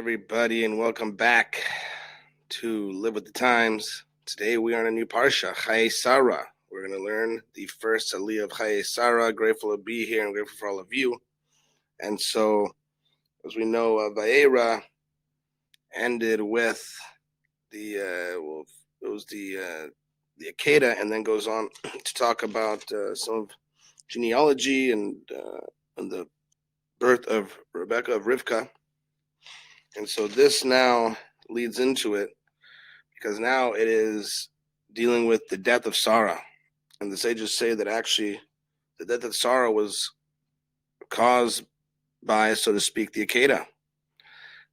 everybody, and welcome back to Live with the Times. Today we are on a new parsha, Chayei Sarah. We're going to learn the first Aliyah of Chayei Sarah. Grateful to be here and grateful for all of you. And so, as we know, Vayera ended with the Akeda, and then goes on to talk about some of genealogy and the birth of Rebecca of Rivka. And so this now leads into it, because now it is dealing with the death of Sarah. And the sages say that actually the death of Sarah was caused by, so to speak, the Akeda.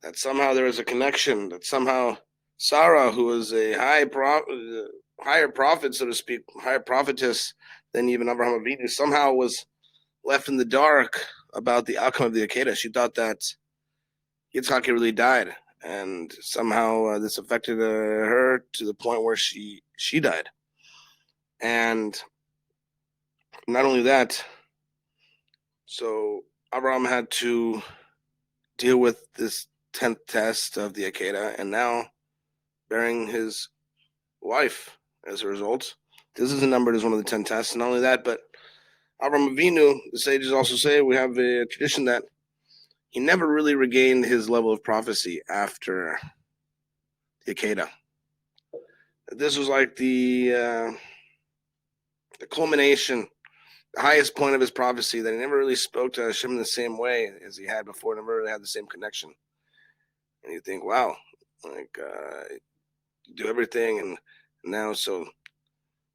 That somehow there is a connection, that somehow Sarah, who was a higher prophet, so to speak, higher prophetess than even Abraham Avinu, somehow was left in the dark about the outcome of the Akeda. She thought that Yitzhak really died, and somehow this affected her to the point where she died. And not only that, so Abraham had to deal with this 10th test of the Akeda, and now bearing his wife as a result. This is numbered as one of the 10 tests. And not only that, but Abraham Avinu, the sages also say, we have a tradition that he never really regained his level of prophecy after the Akeda. This was like the culmination, the highest point of his prophecy, that he never really spoke to Hashem in the same way as he had before, never really had the same connection. And you think, wow, like you do everything, and now, so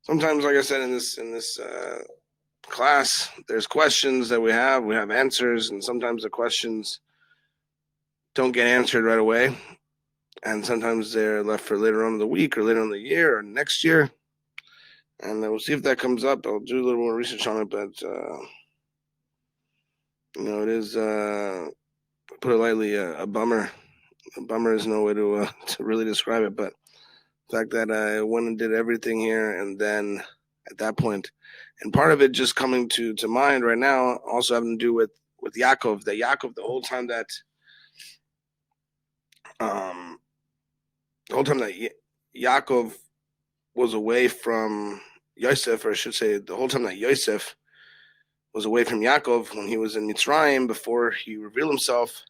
sometimes, like I said, in this class, there's questions that we have answers, and sometimes the questions don't get answered right away, and sometimes they're left for later on in the week or later on in the year or next year. And we'll see if that comes up. I'll do a little more research on it, but it is, put it lightly, a bummer. A bummer is no way to really describe it, but the fact that I went and did everything here, and then at that point, and part of it just coming to mind right now, also having to do with Yaakov. That Yaakov, the whole time that Yaakov was away from Yosef, or I should say, the whole time that Yosef was away from Yaakov when he was in Mitzrayim before he revealed himself,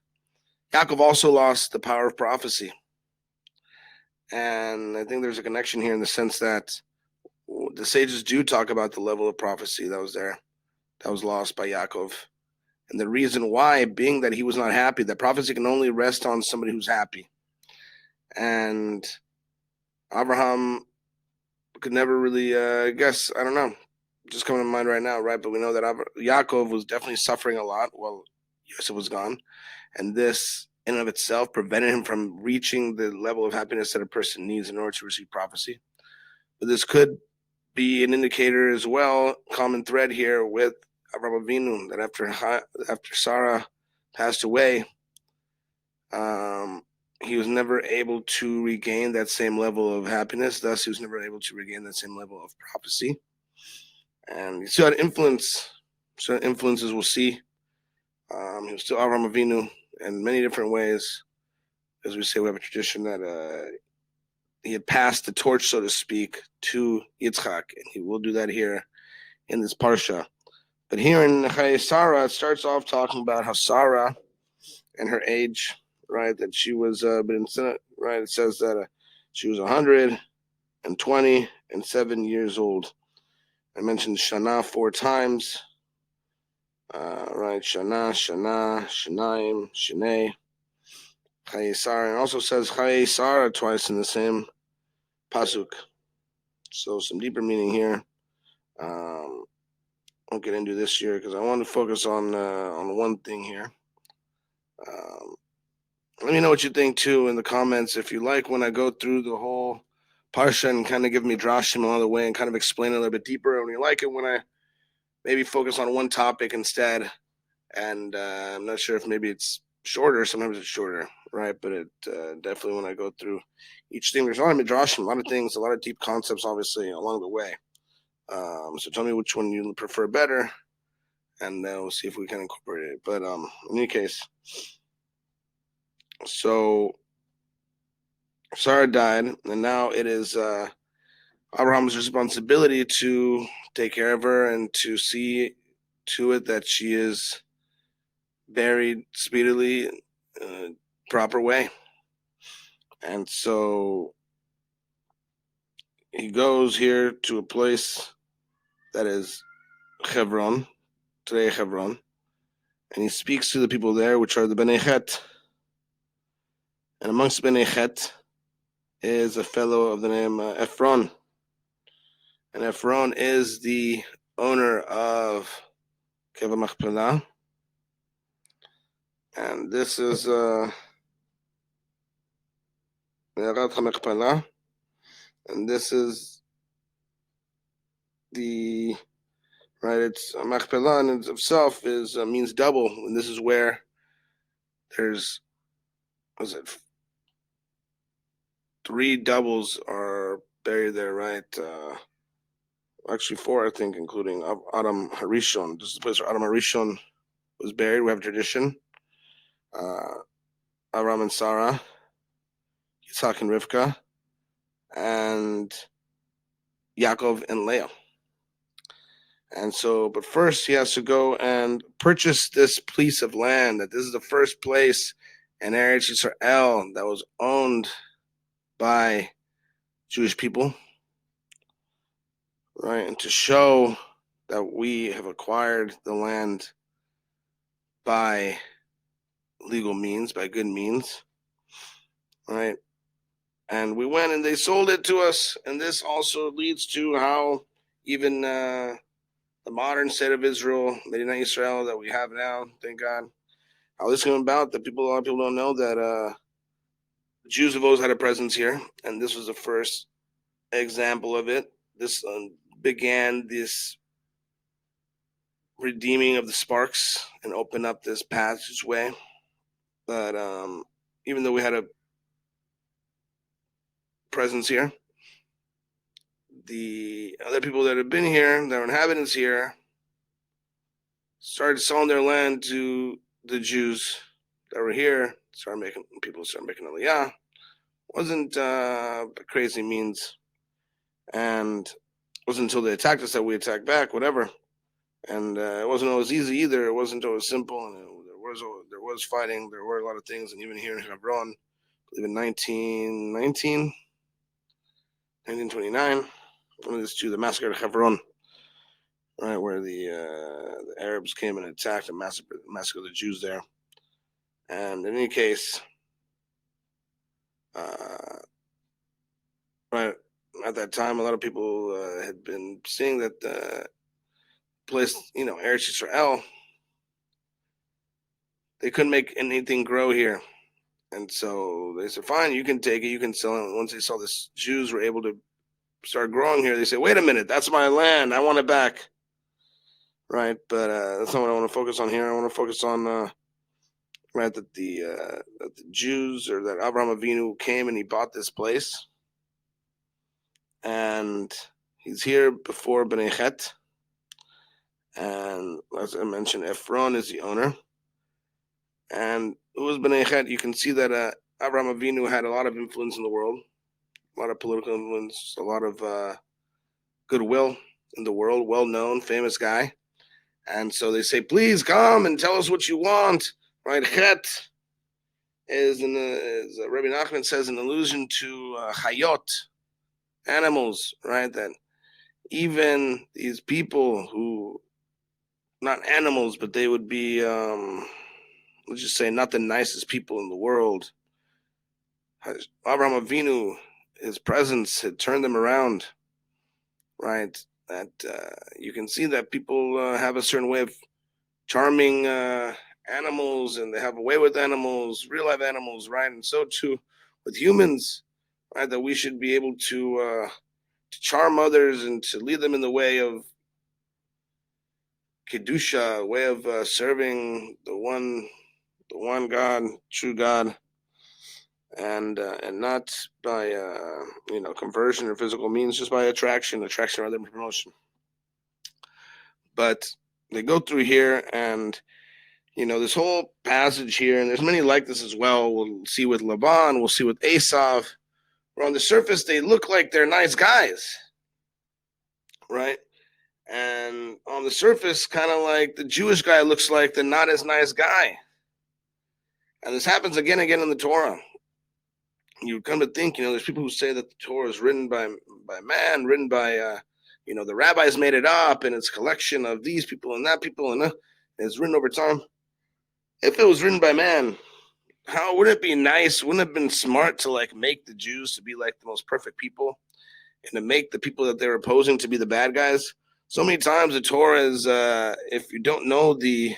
Yaakov also lost the power of prophecy. And I think there's a connection here in the sense that the sages do talk about the level of prophecy that was there, that was lost by Yaakov. And the reason why being that he was not happy, that prophecy can only rest on somebody who's happy. And Abraham could never really, I don't know, just coming to mind right now, right? But we know that Yaakov was definitely suffering a lot while Yosef was gone. And this, in and of itself, prevented him from reaching the level of happiness that a person needs in order to receive prophecy. But this could be an indicator as well, common thread here with Avraham Avinu, that after Sarah passed away, he was never able to regain that same level of happiness. Thus, he was never able to regain that same level of prophecy. And you see how certain influences we'll see. He was still Avraham Avinu in many different ways. As we say, we have a tradition that he had passed the torch, so to speak, to Yitzchak, and he will do that here in this parsha. But here in Chayei Sarah, it starts off talking about how Sarah and her age, right, that she was, right, it says that she was 127 years old. I mentioned Shana 4 times, right, Shana, Shanaim, Shanei, Chayei Sarah, and also says Chayei Sarah twice in the same pasuk. So some deeper meaning here. I'll get into this year because I want to focus on one thing here. Let me know what you think too in the comments. If you like when I go through the whole parsha and kind of give me drashim along the way and kind of explain it a little bit deeper, or when you like it when I maybe focus on one topic instead. And I'm not sure if maybe it's shorter. Sometimes it's shorter, right? But it definitely, when I go through each thing, there's a lot of midrashim, a lot of things, a lot of deep concepts, obviously, along the way. So tell me which one you prefer better, and we'll see if we can incorporate it. But in any case, So Sarah died, and now it is Abraham's responsibility to take care of her and to see to it that she is buried speedily, proper way. And so he goes here to a place that is Hebron, today Hebron, and he speaks to the people there, which are the Bnei Chet. And amongst Bnei Chet is a fellow of the name Ephron. And Ephron is the owner of Cave of Machpelah. And this is Machpelah. And this is the right. It's Machpelah in itself is means double, and this is where there's was it 3 doubles are buried there, right? Actually 4, I think, including Adam Harishon. This is the place where Adam Harishon was buried. We have a tradition. Avram and Sarah, Yitzhak and Rivka, and Yaakov and Leah. And so, but first he has to go and purchase this piece of land. That this is the first place in Eretz Yisrael that was owned by Jewish people, right? And to show that we have acquired the land by legal means, by good means, right? And we went and they sold it to us. And this also leads to how even the modern state of Israel, Medina Israel, that we have now, thank God, how this came about. That a lot of people don't know that Jews have always had a presence here, and this was the first example of it. This began this redeeming of the sparks and opened up this passageway. But even though we had a presence here, the other people that have been here, that are inhabitants here, started selling their land to the Jews that were here. People started making Aliyah. Wasn't crazy means, and it wasn't until they attacked us that we attacked back. Whatever, and it wasn't always easy either. It wasn't always simple, and there was fighting. There were a lot of things, and even here in Hebron, I believe in 1919, 1929, when this Jew, the massacre of Hebron, right, where the Arabs came and attacked and massacred the Jews there. And in any case, right at that time, a lot of people had been seeing that the place, Eretz Yisrael, they couldn't make anything grow here. And so they said, fine, you can take it, you can sell it. And once they saw this Jews were able to start growing here, they said, wait a minute, that's my land, I want it back. Right, but that's not what I want to focus on here. I want to focus on right, that the Jews, or that Abraham Avinu came and he bought this place, and he's here before Bnei Chet, and as I mentioned, Ephron is the owner, and who was Bnei Chet? You can see that Abraham Avinu had a lot of influence in the world, a lot of political influence, a lot of goodwill in the world, well-known, famous guy, and so they say, please come and tell us what you want. Right, Chet is as Rabbi Nachman says, an allusion to Hayot, animals, right? That even these people who, not animals, but they would be, let's just say, not the nicest people in the world. Abraham Avinu, his presence had turned them around, right? That you can see that people have a certain way of charming animals, and they have a way with animals, real life animals, right? And so too with humans, right? That we should be able to charm others and to lead them in the way of kedusha, way of serving the one God, true God, and not by conversion or physical means, just by attraction rather than promotion. But they go through here, and this whole passage here, and there's many like this as well. We'll see with Laban, we'll see with Esav, where on the surface they look like they're nice guys, right? And on the surface, kind of like the Jewish guy looks like the not as nice guy. And this happens again and again in the Torah. You come to think, there's people who say that the Torah is written by man, written by, the rabbis made it up, and it's a collection of these people and that people, and it's written over time. If it was written by man, how would it be nice? Wouldn't it have been smart to like make the Jews to be like the most perfect people, and to make the people that they're opposing to be the bad guys? So many times the Torah is, if you don't know the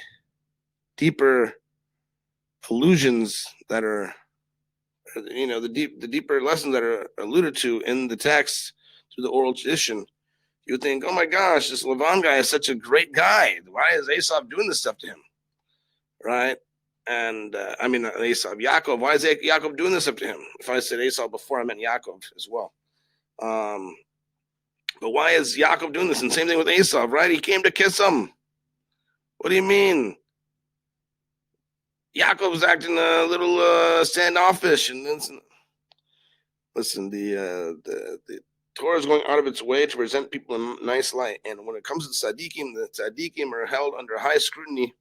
deeper allusions that are, the deeper lessons that are alluded to in the text through the oral tradition, you think, oh my gosh, this Lavan guy is such a great guy. Why is Esav doing this stuff to him? Right? And Esav, Yaakov, why is Yaakov doing this up to him? If I said Esav before, I meant Yaakov as well. But why is Yaakov doing this? And same thing with Esav, right? He came to kiss him. What do you mean? Yaakov's acting a little standoffish, and then listen, the Torah is going out of its way to present people in a nice light, and when it comes to tzaddikim, the tzaddikim are held under high scrutiny,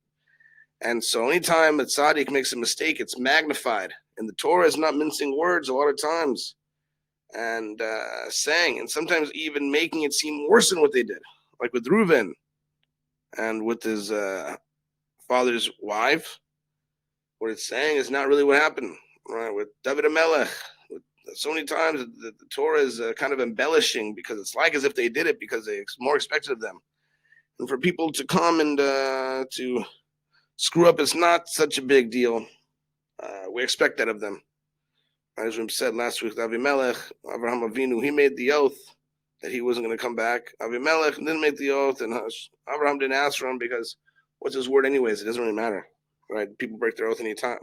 and so anytime a tzaddik makes a mistake, it's magnified, and the Torah is not mincing words a lot of times, and saying, and sometimes even making it seem worse than what they did, like with Reuven, and with his father's wife. What it's saying is not really what happened, right? With David HaMelech, so many times the Torah is kind of embellishing because it's like as if they did it because they more expected of them. And for people to come and to screw up is not such a big deal. We expect that of them. As we said last week, Avimelech, Avraham Avinu, he made the oath that he wasn't going to come back. Avimelech didn't make the oath, and Avraham didn't ask for him because what's his word anyways? It doesn't really matter. Right? People break their oath anytime.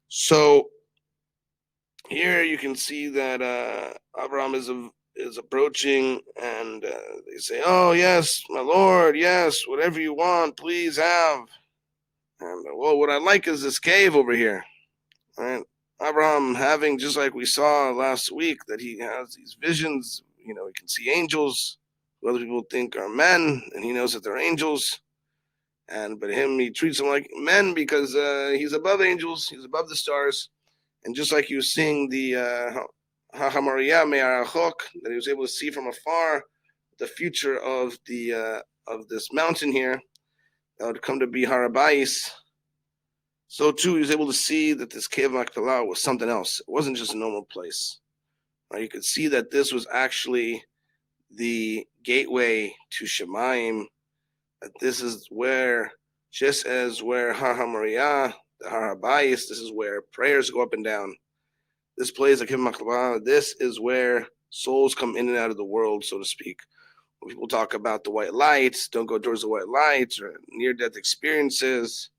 So here you can see that Abraham is approaching, and they say, "Oh yes, my Lord, yes, whatever you want, please have." And well, what I like is this cave over here. Right? Abraham having, just like we saw last week, that he has these visions. He can see angels who other people think are men, and he knows that they're angels. But he treats them like men because he's above angels, he's above the stars, and just like he was seeing the Hahamariya Me'arachok, that he was able to see from afar the future of of this mountain here that would come to be Harabais. So too, he was able to see that this Cave of Machpelah was something else. It wasn't just a normal place. You could see that this was actually the gateway to Shemaim. That this is where, just as where Har HaMoriah, the Har HaBayis, this is where prayers go up and down. This place, like Machpelah, this is where souls come in and out of the world, so to speak. When people talk about the white lights, don't go towards the white lights, or near-death experiences,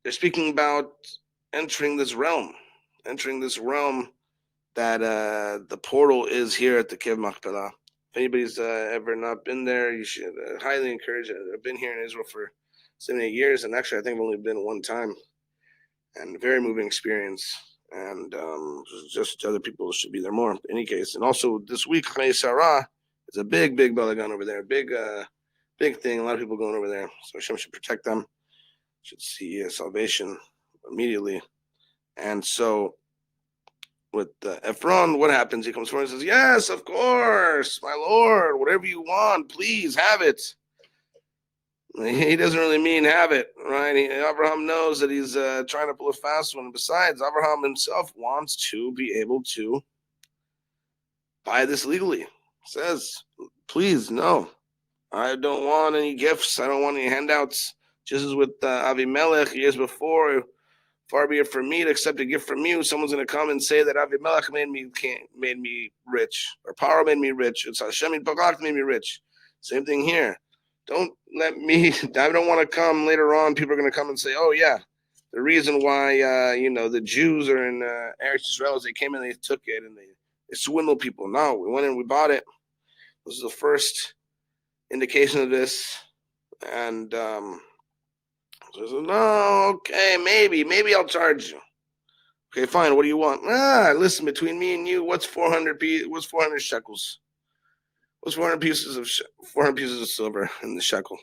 they're speaking about entering this realm that the portal is here at the Cave of Machpelah. If anybody's ever not been there, you should highly encourage it. I've been here in Israel for 7, 8 years, and actually I think I've only been one time. And a very moving experience. And just other people should be there more. In any case, and also this week, Chayei Sarah is a big balagan over there. Big thing. A lot of people going over there. So Hashem should protect them. Should see salvation immediately. And so with Ephron, what happens? He comes forward and says, yes, of course, my Lord, whatever you want, please have it. He doesn't really mean have it, right? Abraham knows that he's trying to pull a fast one. Besides, Abraham himself wants to be able to buy this legally. He says, please, no, I don't want any gifts. I don't want any handouts. Just as with Avimelech years before, far be it from me to accept a gift from you. Someone's going to come and say that Avimelech made me rich, or Paro made me rich. It's Hashem made me rich. Same thing here. Don't let me, I don't want to come later on. People are going to come and say, oh, yeah, the reason why, the Jews are in Eretz Israel is they came in, they took it, and they swindled people. No, we went in, we bought it. This is the first indication of this. And So I said, no, okay, maybe I'll charge you. Okay, fine. What do you want? Listen, between me and you, what's 400 shekels? What's 400 pieces of 400 pieces of silver in the shekel?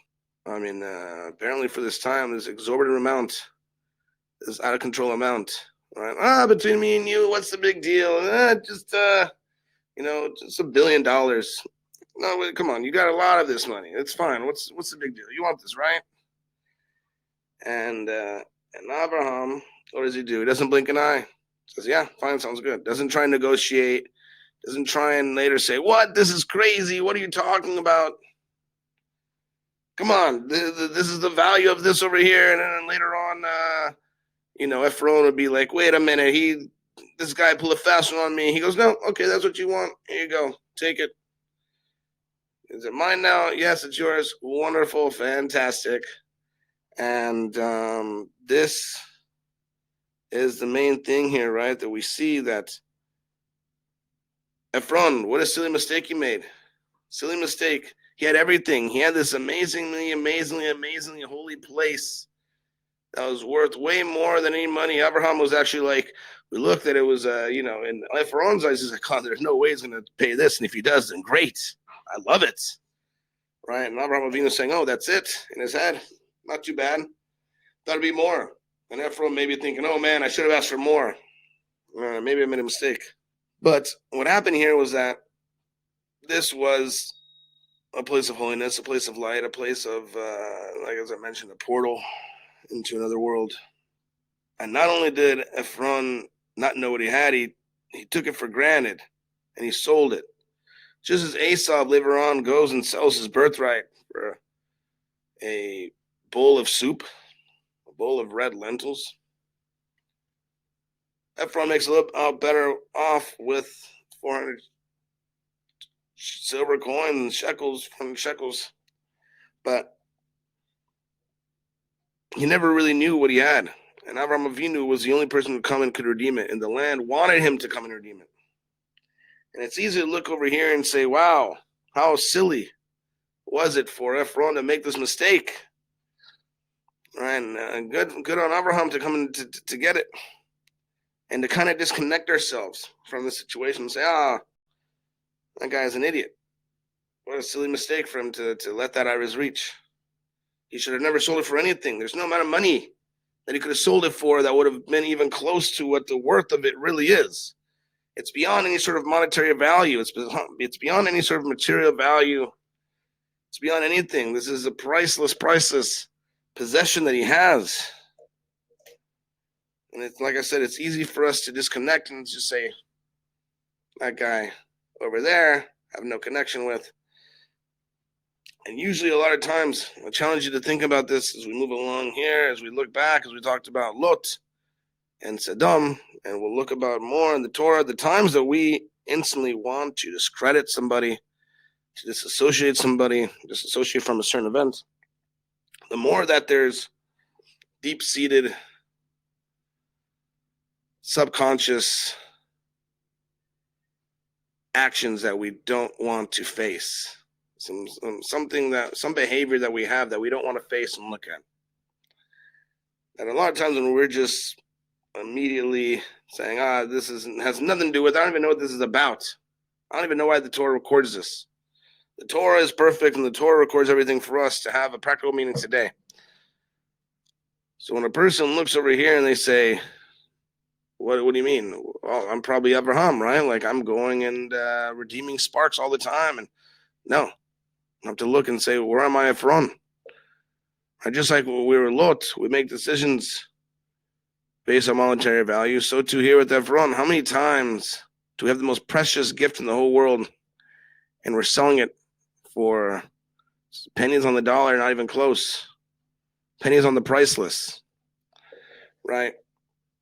I mean, apparently for this time, this exorbitant amount, this out of control amount. Right? Between me and you, what's the big deal? Just $1 billion. No, wait, come on, you got a lot of this money. It's fine. What's the big deal? You want this, right? And Abraham, what does he do? He doesn't blink an eye. Says, yeah, fine, sounds good. Doesn't try and negotiate. Doesn't try and later say, what? This is crazy. What are you talking about? Come on, this is the value of this over here. And then later on, Ephron would be like, wait a minute, this guy pulled a fast one on me. He goes, no, okay, that's what you want. Here you go, take it. Is it mine now? Yes, it's yours. Wonderful, fantastic. And this is the main thing here, right? That we see that Ephron, what a silly mistake he made. Silly mistake. He had everything. He had this amazingly holy place that was worth way more than any money. Abraham was actually like, we looked at it was, in Ephron's eyes, he's like, God, there's no way he's going to pay this. And if he does, then great. I love it. Right? And Abraham Avinu saying, oh, that's it in his head. Not too bad. Thought it'd be more. And Ephron maybe thinking, oh man, I should have asked for more. Maybe I made a mistake. But what happened here was that this was a place of holiness, a place of light, a place of, like as I mentioned, a portal into another world. And not only did Ephron not know what he had, he took it for granted and he sold it. Just as Esau later on goes and sells his birthright for a bowl of soup, a bowl of red lentils, Ephron makes a little better off with 400 silver coins, shekels, 400 shekels. But he never really knew what he had. And Avraham Avinu was the only person who come and could redeem it. And the land wanted him to come and redeem it. And it's easy to look over here and say, wow, how silly was it for Ephron to make this mistake? And good on Abraham to come in to get it. And to kind of disconnect ourselves from the situation and say, that guy's an idiot. What a silly mistake for him to let that out of his reach. He should have never sold it for anything. There's no amount of money that he could have sold it for that would have been even close to what the worth of it really is. It's beyond any sort of monetary value. It's beyond any sort of material value. It's beyond anything. This is a priceless possession that he has. And it's like I said, it's easy for us to disconnect and just say, that guy over there, I have no connection with. And usually a lot of times, I challenge you to think about this as we move along here, as we look back, as we talked about Lot and Sodom, and we'll look about more in the Torah, the times that we instantly want to discredit somebody, to disassociate somebody, disassociate from a certain event, the more that there's deep-seated, subconscious actions that we don't want to face. Some behavior that we have that we don't want to face and look at. And a lot of times when we're just immediately saying, this has nothing to do with it. I don't even know what this is about. I don't even know why the Torah records this. The Torah is perfect, and the Torah records everything for us to have a practical meaning today. So when a person looks over here and they say, what do you mean? Well, I'm probably Abraham, right? Like I'm going and redeeming sparks all the time. And no, I have to look and say, where am I from? Just like when we were Lot, we make decisions based on monetary value. So too here with Ephron, how many times do we have the most precious gift in the whole world and we're selling it for pennies on the dollar, not even close, pennies on the price list, right?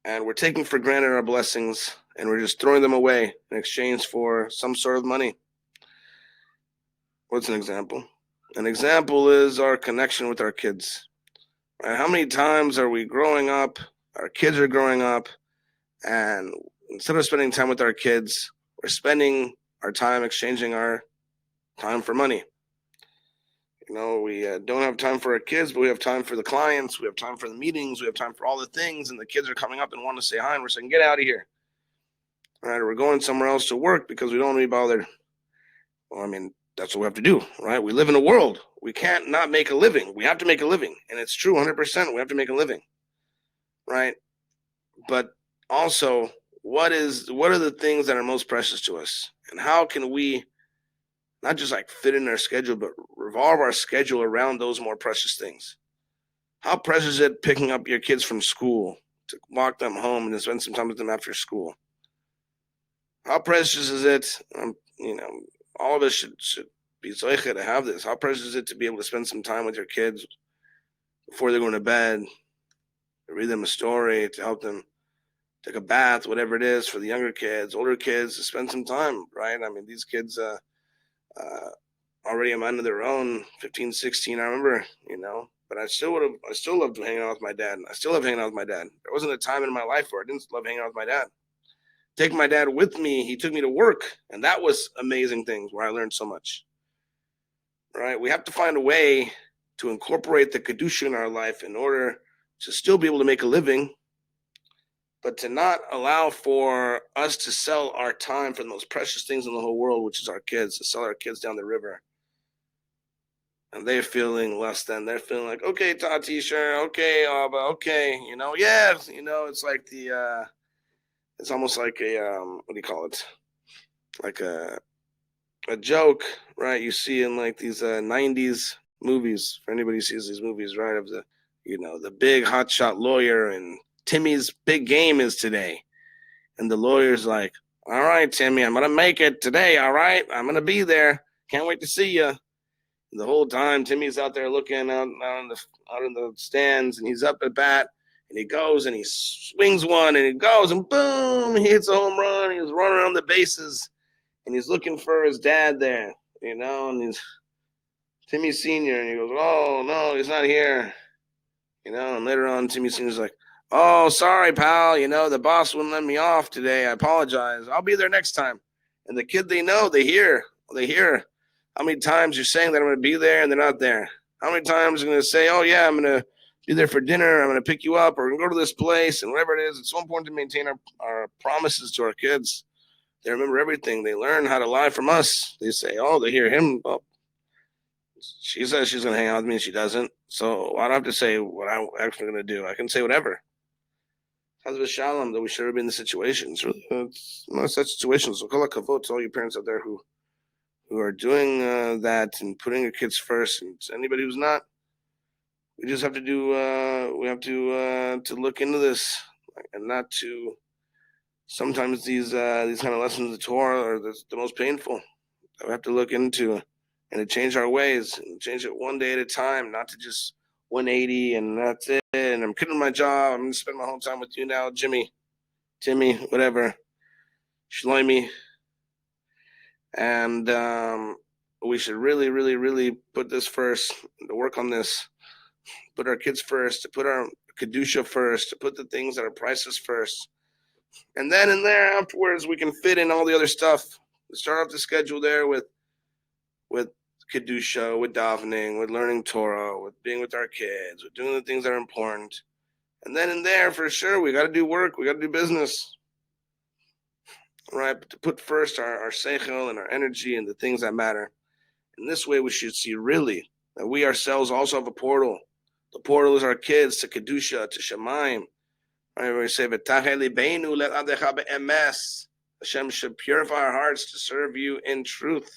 And we're taking for granted our blessings and we're just throwing them away in exchange for some sort of money. What's an example? An example is our connection with our kids. Right? How many times are we growing up, our kids are growing up, and instead of spending time with our kids, we're spending our time exchanging our time for money. We don't have time for our kids, but we have time for the clients. We have time for the meetings. We have time for all the things. And the kids are coming up and want to say hi. And we're saying, get out of here. All right. Or we're going somewhere else to work because we don't want to be bothered. Well, that's what we have to do, right? We live in a world. We can't not make a living. We have to make a living. And it's true 100%. We have to make a living, right? But also, what are the things that are most precious to us? And how can we not just like fit in our schedule, but revolve our schedule around those more precious things? How precious is it picking up your kids from school to walk them home and to spend some time with them after school? How precious is it? All of us should be zoiche to have this. How precious is it to be able to spend some time with your kids before they're going to bed, to read them a story, to help them take a bath, whatever it is for the younger kids, older kids, to spend some time, right? These kids already am under their own, 15, 16, I remember, but I still loved hanging out with my dad. I still love hanging out with my dad. There wasn't a time in my life where I didn't love hanging out with my dad. Taking my dad with me, he took me to work, and that was amazing things where I learned so much, right? We have to find a way to incorporate the Kedusha in our life in order to still be able to make a living, but to not allow for us to sell our time for the most precious things in the whole world, which is our kids, to sell our kids down the river. And they're feeling less than. They're feeling like, okay, Tati, sure, okay, Abba, okay, it's like it's almost like a, what do you call it? Like a joke, right? You see in like these 90s movies, for anybody who sees these movies, right? Of the big hotshot lawyer, and Timmy's big game is today. And the lawyer's like, all right, Timmy, I'm going to make it today, all right? I'm going to be there. Can't wait to see you. And the whole time, Timmy's out there looking out in the stands, and he's up at bat, and he goes and he swings one, and he goes, and boom, he hits a home run. He's running around the bases, and he's looking for his dad there, and he's Timmy Sr., and he goes, oh, no, he's not here, and later on, Timmy Sr.'s like, oh, sorry, pal, the boss wouldn't let me off today. I apologize. I'll be there next time. And the kid, they hear how many times you're saying that I'm going to be there and they're not there. How many times I'm going to say, oh, yeah, I'm going to be there for dinner. I'm going to pick you up, or we're going to go to this place, and whatever it is. It's so important to maintain our promises to our kids. They remember everything. They learn how to lie from us. They say, oh, they hear him. Oh, she says she's going to hang out with me, and she doesn't. So I don't have to say what I'm actually going to do. I can say whatever. How's the shalom that we should have been in the situations? It's not such situations. So kol hakavod to all you parents out there who are doing that and putting your kids first, and anybody who's not, we just have to do. We have to look into this, and not to. Sometimes these kind of lessons of the Torah are the most painful. We have to look into and to change our ways and change it one day at a time, not to just 180 and that's it. And I'm quitting my job. I'm going to spend my whole time with you now, Jimmy, Timmy, whatever, Shloimi. And we should really, really, really put this first, to work on this, put our kids first, to put our Kedusha first, to put the things that are priceless first. And then in there afterwards, we can fit in all the other stuff. Start off the schedule there with Kedusha, with davening, with learning Torah, with being with our kids, with doing the things that are important. And then in there, for sure, we got to do work. We got to do business. Right? But to put first our seichel and our energy and the things that matter. In this way, we should see really that we ourselves also have a portal. The portal is our kids to Kedusha, to Shemaim. Right? We say, Hashem should purify our hearts to serve you in truth.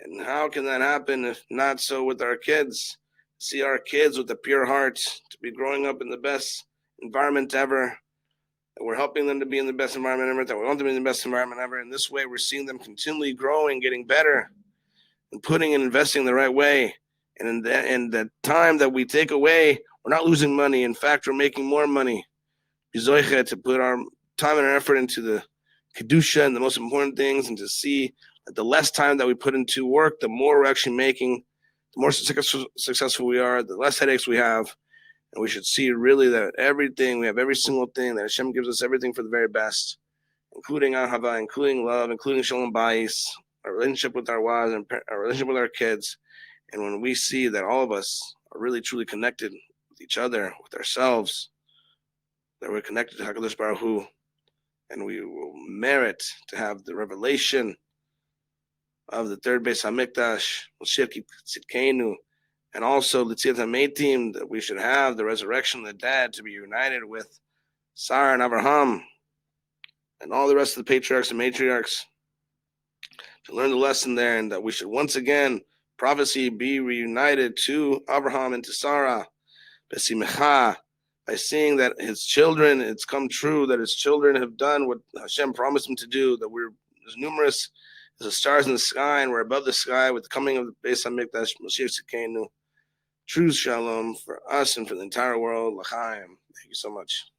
And how can that happen if not so with our kids? See our kids with a pure heart, to be growing up in the best environment ever. And we're helping them to be in the best environment ever, that we want them to be in the best environment ever. And this way, we're seeing them continually growing, getting better, and putting and investing the right way. And in the time that we take away, we're not losing money. In fact, we're making more money. To put our time and our effort into the Kedusha and the most important things, and to see that the less time that we put into work, the more we're actually making, the more successful we are, the less headaches we have. And we should see really that everything, we have every single thing, that Hashem gives us everything for the very best, including ahava, including love, including shalom bayis, our relationship with our wives, and our relationship with our kids. And when we see that all of us are really truly connected with each other, with ourselves, that we're connected to HaKadosh Baruch Hu, and we will merit to have the revelation of the third Beis Hamikdash, Moshiach Tzidkenu, and also L'tziat HaMeitim, that we should have the resurrection of the dead to be united with Sarah and Abraham and all the rest of the patriarchs and matriarchs, to learn the lesson there, and that we should once again, prophecy, be reunited to Abraham and to Sarah, B'simcha, by seeing that his children, it's come true that his children have done what Hashem promised them to do, that we're as numerous as the stars in the sky, and we're above the sky with the coming of the Beis Hamikdash, Moshiach Tzidkenu. True shalom for us and for the entire world. L'chaim. Thank you so much.